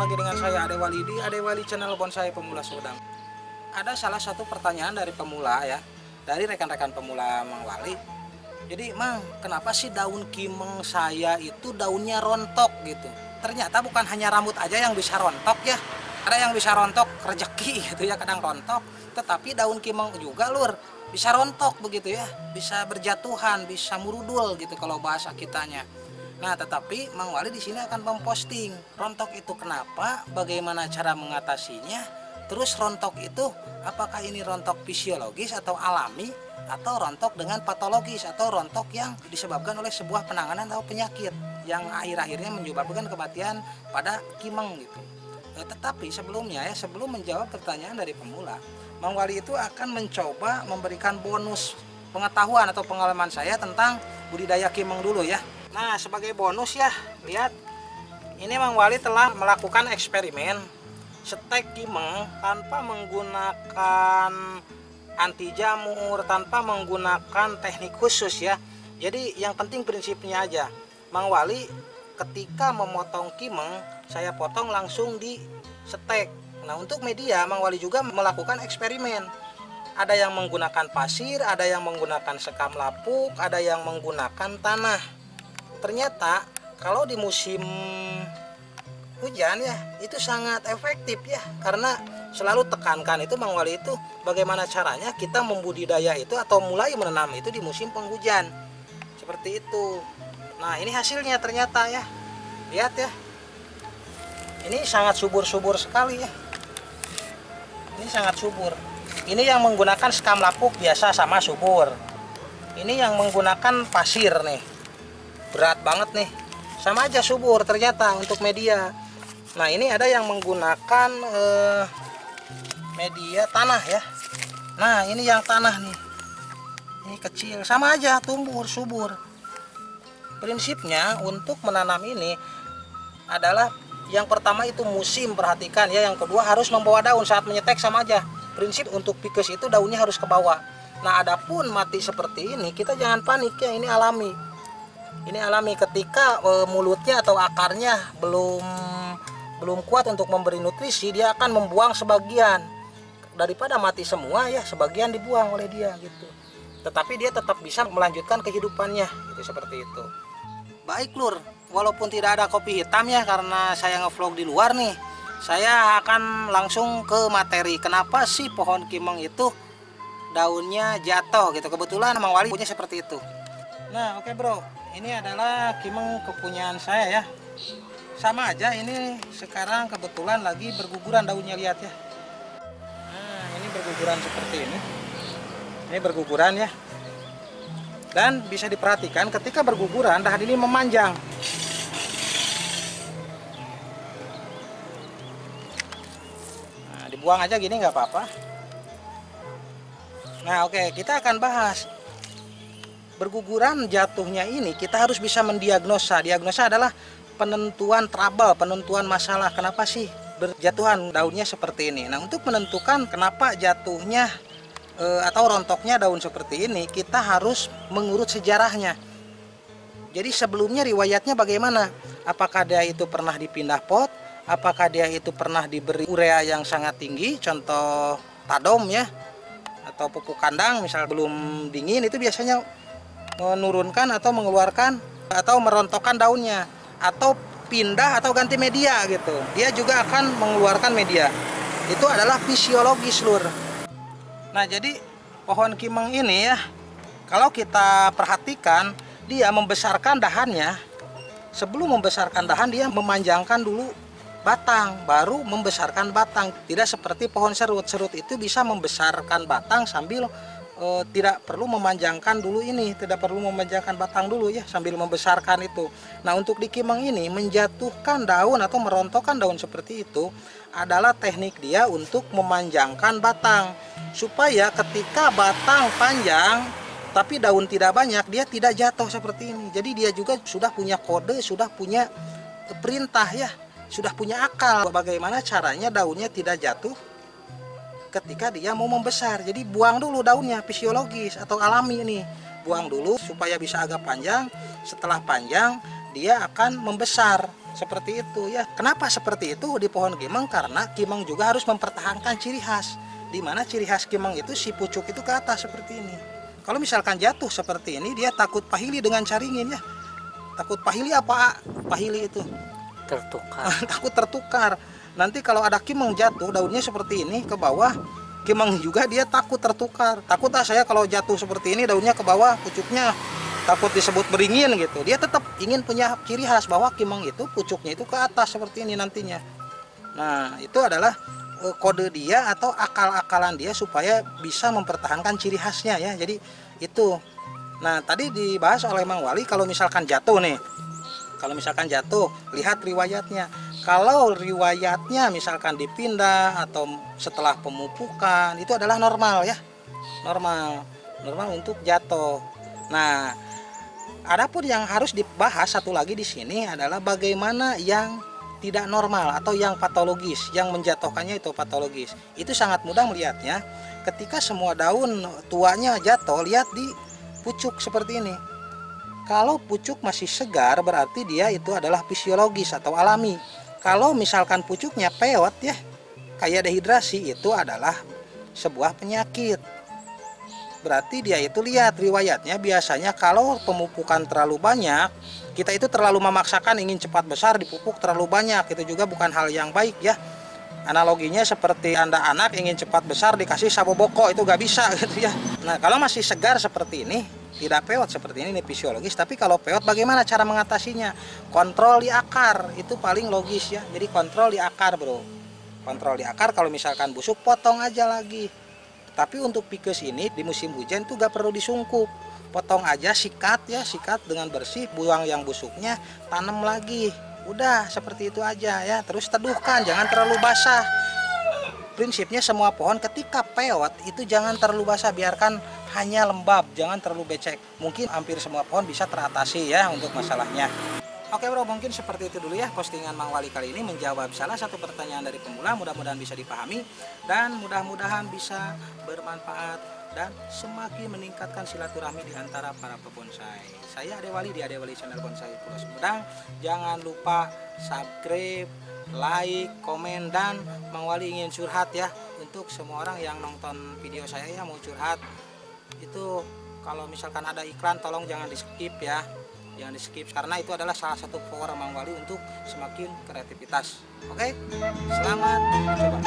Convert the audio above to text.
lagi dengan saya Ade Wali di Ade Wali channel Bonsai Pemula Sumedang. Ada salah satu pertanyaan dari pemula ya, dari rekan-rekan pemula Mang Wali. Jadi Mang, kenapa sih daun kimeng saya itu daunnya rontok gitu? Ternyata bukan hanya rambut aja yang bisa rontok ya. Ada yang bisa rontok rezeki gitu ya, kadang rontok. Tetapi daun kimeng juga lur bisa rontok begitu ya, bisa berjatuhan, bisa murudul gitu kalau bahasa kitanya. Nah, tetapi Mang Wali di sini akan memposting rontok itu kenapa, bagaimana cara mengatasinya. Terus rontok itu apakah ini rontok fisiologis atau alami, atau rontok dengan patologis, atau rontok yang disebabkan oleh sebuah penanganan atau penyakit yang akhir-akhirnya menyebabkan kematian pada kimeng gitu. Tetapi sebelumnya ya, sebelum menjawab pertanyaan dari pemula, Mang Wali itu akan mencoba memberikan bonus pengetahuan atau pengalaman saya tentang budidaya kimeng dulu ya. Nah, sebagai bonus ya, lihat ini Mang Wali telah melakukan eksperimen setek kimeng tanpa menggunakan anti jamur, tanpa menggunakan teknik khusus ya. Jadi yang penting prinsipnya aja. Mang Wali ketika memotong kimeng, saya potong langsung di setek. Nah, untuk media Mang Wali juga melakukan eksperimen. Ada yang menggunakan pasir, ada yang menggunakan sekam lapuk, ada yang menggunakan tanah. Ternyata kalau di musim hujan ya itu sangat efektif ya, karena selalu tekankan itu Mang Wali itu bagaimana caranya kita membudidaya itu atau mulai menanam itu di musim penghujan seperti itu. Nah, ini hasilnya ternyata ya, lihat ya, ini sangat subur-subur sekali ya, ini sangat subur. Ini yang menggunakan sekam lapuk biasa sama subur, ini yang menggunakan pasir nih berat banget nih, sama aja subur ternyata untuk media. Nah, ini ada yang menggunakan media tanah ya. Nah, ini yang tanah nih, ini kecil, sama aja tumbuh subur. Prinsipnya untuk menanam ini adalah yang pertama itu musim, perhatikan ya. Yang kedua harus membawa daun saat menyetek, sama aja. Prinsip untuk pikes itu daunnya harus ke bawah. Nah, adapun mati seperti ini kita jangan panik ya, ini alami. Ini alami ketika mulutnya atau akarnya belum kuat untuk memberi nutrisi, dia akan membuang sebagian. Daripada mati semua ya, sebagian dibuang oleh dia gitu. Tetapi dia tetap bisa melanjutkan kehidupannya gitu, seperti itu. Baik lur, walaupun tidak ada kopi hitam ya, karena saya ngevlog di luar nih, saya akan langsung ke materi. Kenapa sih pohon kimeng itu daunnya jatuh gitu? Kebetulan Mang Wali punya seperti itu. Nah, oke bro, ini adalah kimeng kepunyaan saya ya. Sama aja, ini sekarang kebetulan lagi berguguran daunnya, lihat ya. Nah, ini berguguran seperti ini. Ini berguguran ya. Dan bisa diperhatikan ketika berguguran dahan ini memanjang. Nah, dibuang aja gini nggak apa-apa. Nah, oke, kita akan bahas berguguran jatuhnya ini. Kita harus bisa mendiagnosa. Diagnosa adalah penentuan trouble, penentuan masalah. Kenapa sih berjatuhan daunnya seperti ini? Nah, untuk menentukan kenapa jatuhnya atau rontoknya daun seperti ini, kita harus mengurut sejarahnya. Jadi sebelumnya riwayatnya bagaimana? Apakah dia itu pernah dipindah pot? Apakah dia itu pernah diberi urea yang sangat tinggi? Contoh tadom ya, atau pupuk kandang misal belum dingin, itu biasanya menurunkan atau mengeluarkan atau merontokkan daunnya, atau pindah atau ganti media gitu, dia juga akan mengeluarkan media. Itu adalah fisiologis lur. Nah, jadi pohon kimeng ini ya, kalau kita perhatikan, dia membesarkan dahannya. Sebelum membesarkan dahan, dia memanjangkan dulu batang, baru membesarkan batang. Tidak seperti pohon serut. Serut itu bisa membesarkan batang sambil tidak perlu memanjangkan dulu ini, tidak perlu memanjangkan batang dulu ya, sambil membesarkan itu. Nah, untuk di kimeng ini menjatuhkan daun atau merontokkan daun seperti itu adalah teknik dia untuk memanjangkan batang, supaya ketika batang panjang tapi daun tidak banyak, dia tidak jatuh seperti ini. Jadi dia juga sudah punya kode, sudah punya perintah ya, sudah punya akal bagaimana caranya daunnya tidak jatuh ketika dia mau membesar. Jadi buang dulu daunnya, fisiologis atau alami ini. Buang dulu supaya bisa agak panjang. Setelah panjang, dia akan membesar seperti itu ya. Kenapa seperti itu di pohon kimeng? Karena kimeng juga harus mempertahankan ciri khas, di mana ciri khas kimeng itu si pucuk itu ke atas seperti ini. Kalau misalkan jatuh seperti ini, dia takut pahili dengan caringin ya. Takut pahili apa? Pahili itu Tertukar. takut tertukar. Nanti kalau ada kimeng jatuh daunnya seperti ini ke bawah, kimeng juga dia takut tertukar. Takut saya kalau jatuh seperti ini daunnya ke bawah, pucuknya takut disebut beringin gitu. Dia tetap ingin punya ciri khas bahwa kimeng itu pucuknya itu ke atas seperti ini nantinya. Nah, itu adalah kode dia atau akal-akalan dia supaya bisa mempertahankan ciri khasnya ya. Jadi itu. Nah, tadi dibahas oleh Mang Wali kalau misalkan jatuh nih. Kalau misalkan jatuh, lihat riwayatnya. Kalau riwayatnya misalkan dipindah atau setelah pemupukan, itu adalah normal ya. Normal untuk jatuh. Nah, adapun yang harus dibahas satu lagi di sini adalah bagaimana yang tidak normal atau yang patologis, yang menjatuhkannya itu patologis. Itu sangat mudah melihatnya ketika semua daun tuanya jatuh, lihat di pucuk seperti ini. Kalau pucuk masih segar berarti dia itu adalah fisiologis atau alami. Kalau misalkan pucuknya peot ya, kayak dehidrasi, itu adalah sebuah penyakit. Berarti dia itu lihat riwayatnya, biasanya kalau pemupukan terlalu banyak, kita itu terlalu memaksakan ingin cepat besar, dipupuk terlalu banyak, itu juga bukan hal yang baik ya. Analoginya seperti Anda anak ingin cepat besar dikasih saboboko, itu gak bisa gitu ya. Nah, kalau masih segar seperti ini, tidak peot seperti ini fisiologis. Tapi kalau peot bagaimana cara mengatasinya? Kontrol di akar, itu paling logis ya. Jadi kontrol di akar bro. Kontrol di akar, kalau misalkan busuk potong aja lagi. Tapi untuk pikes ini di musim hujan itu gak perlu disungkup. Potong aja, sikat ya, sikat dengan bersih, buang yang busuknya, tanam lagi. Udah seperti itu aja ya. Terus teduhkan, jangan terlalu basah. Prinsipnya semua pohon ketika peot itu jangan terlalu basah, biarkan hanya lembab, jangan terlalu becek. Mungkin hampir semua pohon bisa teratasi ya untuk masalahnya. Oke bro, mungkin seperti itu dulu ya postingan Mang Wali kali ini, menjawab salah satu pertanyaan dari pemula. Mudah-mudahan bisa dipahami dan mudah-mudahan bisa bermanfaat dan semakin meningkatkan silaturahmi di antara para pebonsai. Saya Ade Wali di Ade Wali Channel Bonsai Pulau Sumedang. Jangan lupa subscribe, like, komen, dan Mang Wali ingin curhat ya untuk semua orang yang nonton video saya ya, mau curhat itu kalau misalkan ada iklan tolong jangan di skip ya, jangan di skip karena itu adalah salah satu power Mang Wali untuk semakin kreativitas. Oke, selamat mencoba.